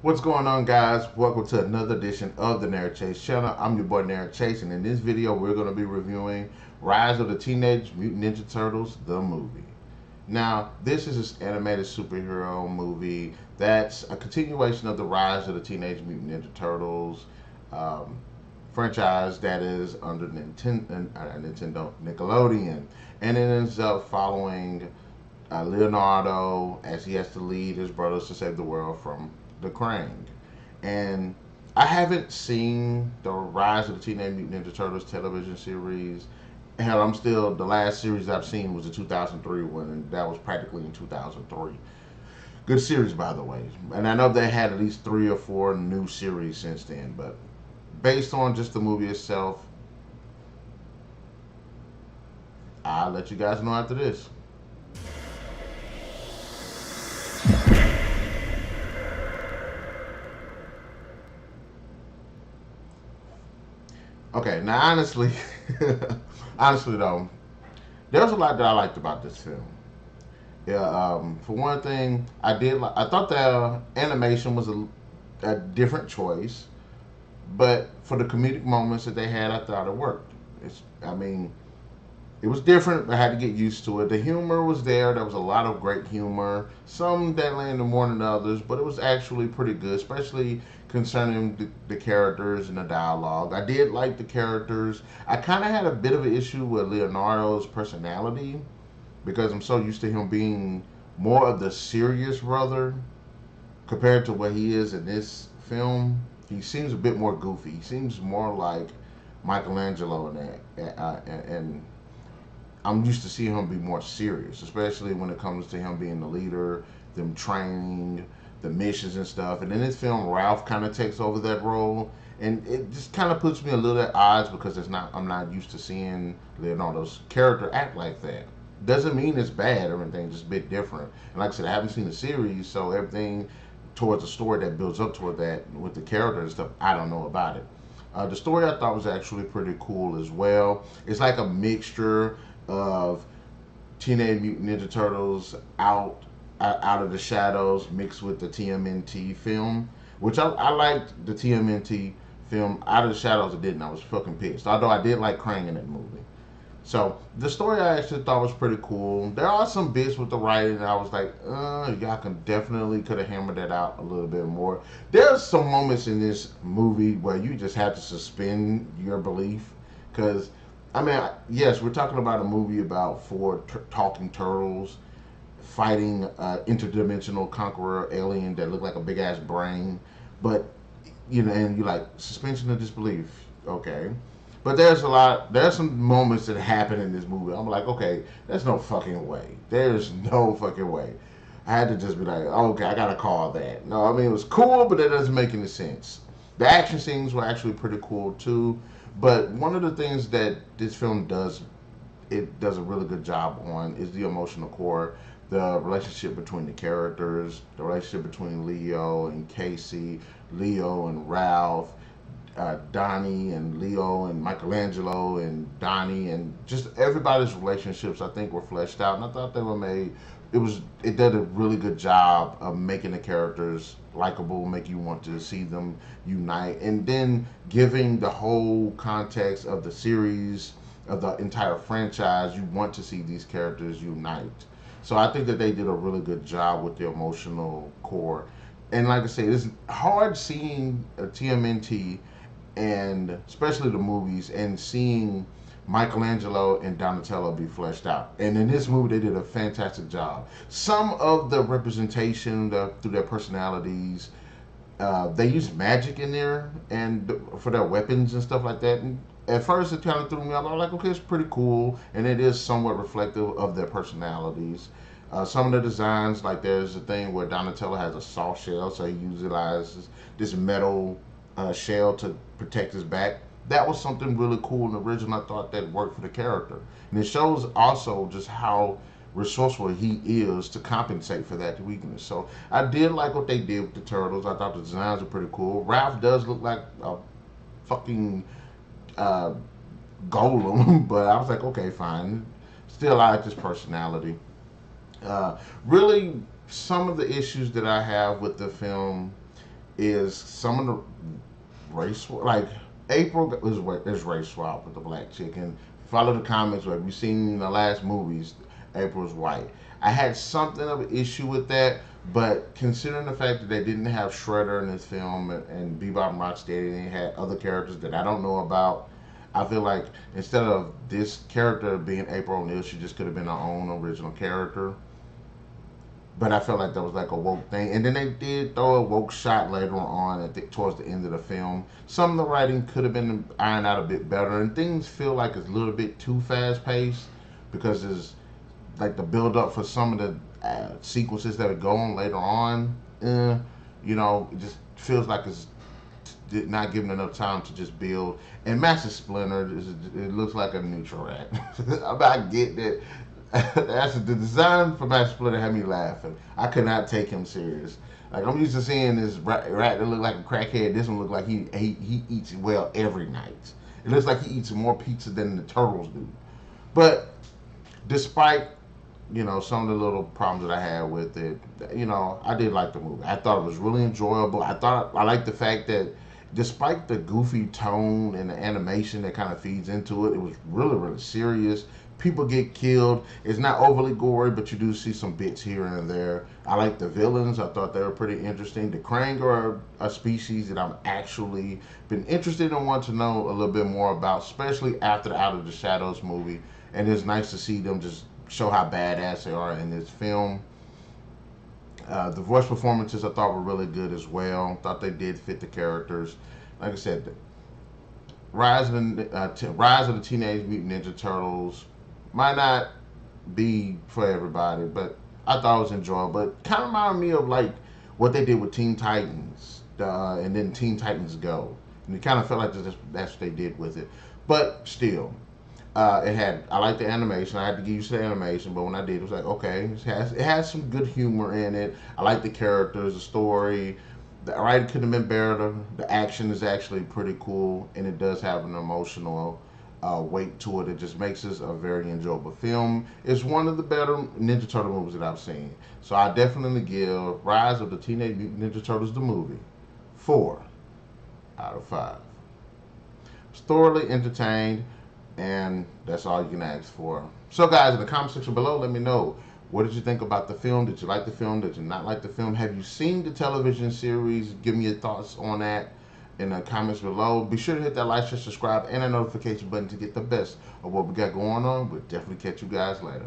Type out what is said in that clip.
What's going on, guys? Welcome to another edition of the NarikChase channel. I'm your boy NarikChase, and in this video we're going to be reviewing Rise of the Teenage Mutant Ninja Turtles, the movie. Now, this is an animated superhero movie that's a continuation of the Rise of the Teenage Mutant Ninja Turtles franchise that is under Nintendo Nickelodeon, and it ends up following Leonardo as he has to lead his brothers to save the world from the Krang. And I haven't seen the Rise of the Teenage Mutant Ninja Turtles television series. Hell, the last series I've seen was the 2003 one, and that was practically in 2003. Good series, by the way. And I know they had at least 3 or 4 new series since then, but based on just the movie itself, I'll let you guys know after this. Okay, now honestly, honestly though, there's a lot that I liked about this film. Yeah, for one thing, I thought the animation was a different choice, but for the comedic moments that they had, I thought it worked. I mean, it was different, but I had to get used to it. The humor was there. There was a lot of great humor. Some that landed more than others, but it was actually pretty good, especially concerning the characters and the dialogue. I did like the characters. I kind of had a bit of an issue with Leonardo's personality because I'm so used to him being more of the serious brother compared to what he is in this film. He seems a bit more goofy. He seems more like Michelangelo in that, and I'm used to seeing him be more serious, especially when it comes to him being the leader, them training, the missions and stuff. And in this film, Ralph kind of takes over that role, and it just kind of puts me a little at odds because I'm not used to seeing Leonardo's character act like that. Doesn't mean it's bad or anything, just a bit different. And like I said, I haven't seen the series, so everything towards the story that builds up toward that with the character and stuff, I don't know about it. The story I thought was actually pretty cool as well. It's like a mixture of Teenage Mutant Ninja Turtles out of the shadows mixed with the TMNT film, which I liked the TMNT film. Out of the shadows, I didn't. I was fucking pissed. Although I did like Krang in that movie. So the story I actually thought was pretty cool. There are some bits with the writing that I was like, y'all could have hammered that out a little bit more. There's some moments in this movie where you just have to suspend your belief because I mean, yes, we're talking about a movie about 4 talking turtles fighting an interdimensional conqueror alien that looked like a big ass brain, but and you like suspension of disbelief, okay. But there's some moments that happen in this movie. I'm like, okay, there's no fucking way. There's no fucking way. I had to just be like, okay, I gotta call that. No, I mean, it was cool, but it doesn't make any sense. The action scenes were actually pretty cool too. But one of the things that this film does, it does a really good job on, is the emotional core, the relationship between the characters, the relationship between Leo and Casey, Leo and Ralph, Donnie and Leo and Michelangelo and Donnie, and just everybody's relationships I think were fleshed out, and I thought they were made. It did a really good job of making the characters likable, make you want to see them unite, and then giving the whole context of the series, of the entire franchise, you want to see these characters unite. So I think that they did a really good job with the emotional core. And like I say, it's hard seeing a TMNT and especially the movies and seeing Michelangelo and Donatello be fleshed out. And in this movie, they did a fantastic job. Some of the representation through their personalities, they used magic in there and for their weapons and stuff like that. And at first, it kind of threw me off. I was like, okay, it's pretty cool, and it is somewhat reflective of their personalities. Some of the designs, like there's a thing where Donatello has a soft shell, so he utilizes this metal shell to protect his back. That was something really cool and original. I thought that worked for the character, and it shows also just how resourceful he is to compensate for that weakness. So I did like what they did with the turtles. I thought the designs were pretty cool. Ralph does look like a fucking uh, golem, but I was like, okay, fine. Still, I like his personality. Really, some of the issues that I have with the film is some of the race, like April is race swap with the black chick, and follow the comics. Like we've seen in the last movies, April's white. I had something of an issue with that, but considering the fact that they didn't have Shredder in this film and Bebop and Rocksteady, they had other characters that I don't know about. I feel like instead of this character being April O'Neil, she just could have been her own original character. But I felt like that was like a woke thing. And then they did throw a woke shot later on towards the end of the film. Some of the writing could have been ironed out a bit better, and things feel like it's a little bit too fast paced because there's like the build up for some of the sequences that would go on later on. It just feels like it's not given enough time to just build. And Master Splinter, it looks like a neutral rat. I get that. The design for Master Splinter had me laughing. I could not take him serious. Like I'm used to seeing this rat that look like a crackhead. This one look like he eats well every night. It looks like he eats more pizza than the turtles do. But despite some of the little problems that I had with it, I did like the movie. I thought it was really enjoyable. I liked the fact that despite the goofy tone and the animation that kind of feeds into it, it was really, really serious. People get killed. It's not overly gory, but you do see some bits here and there. I like the villains. I thought they were pretty interesting. The Krang are a species that I'm actually been interested in, want to know a little bit more about, especially after the Out of the Shadows movie. And it's nice to see them just show how badass they are in this film. The voice performances I thought were really good as well. Thought they did fit the characters. Like I said, Rise of the Teenage Mutant Ninja Turtles might not be for everybody, but I thought it was enjoyable. But kind of reminded me of like what they did with Teen Titans, and then Teen Titans Go, and it kind of felt like that's what they did with it. But still, I like the animation. I had to get used to the animation, but when I did, it was like okay, it has some good humor in it. I like the characters, the story. The writing could have been better. The action is actually pretty cool, and it does have an emotional weight to it. It just makes this a very enjoyable film. It's one of the better Ninja Turtle movies that I've seen. So I definitely give Rise of the Teenage Mutant Ninja Turtles the movie 4 out of 5. Was thoroughly entertained, and that's all you can ask for. So guys, in the comment section below, let me know, what did you think about the film? Did you like the film? Did you not like the film? Have you seen the television series? Give me your thoughts on that in the comments below. Be sure to hit that like, share, subscribe, and a notification button to get the best of what we got going on. We'll definitely catch you guys later.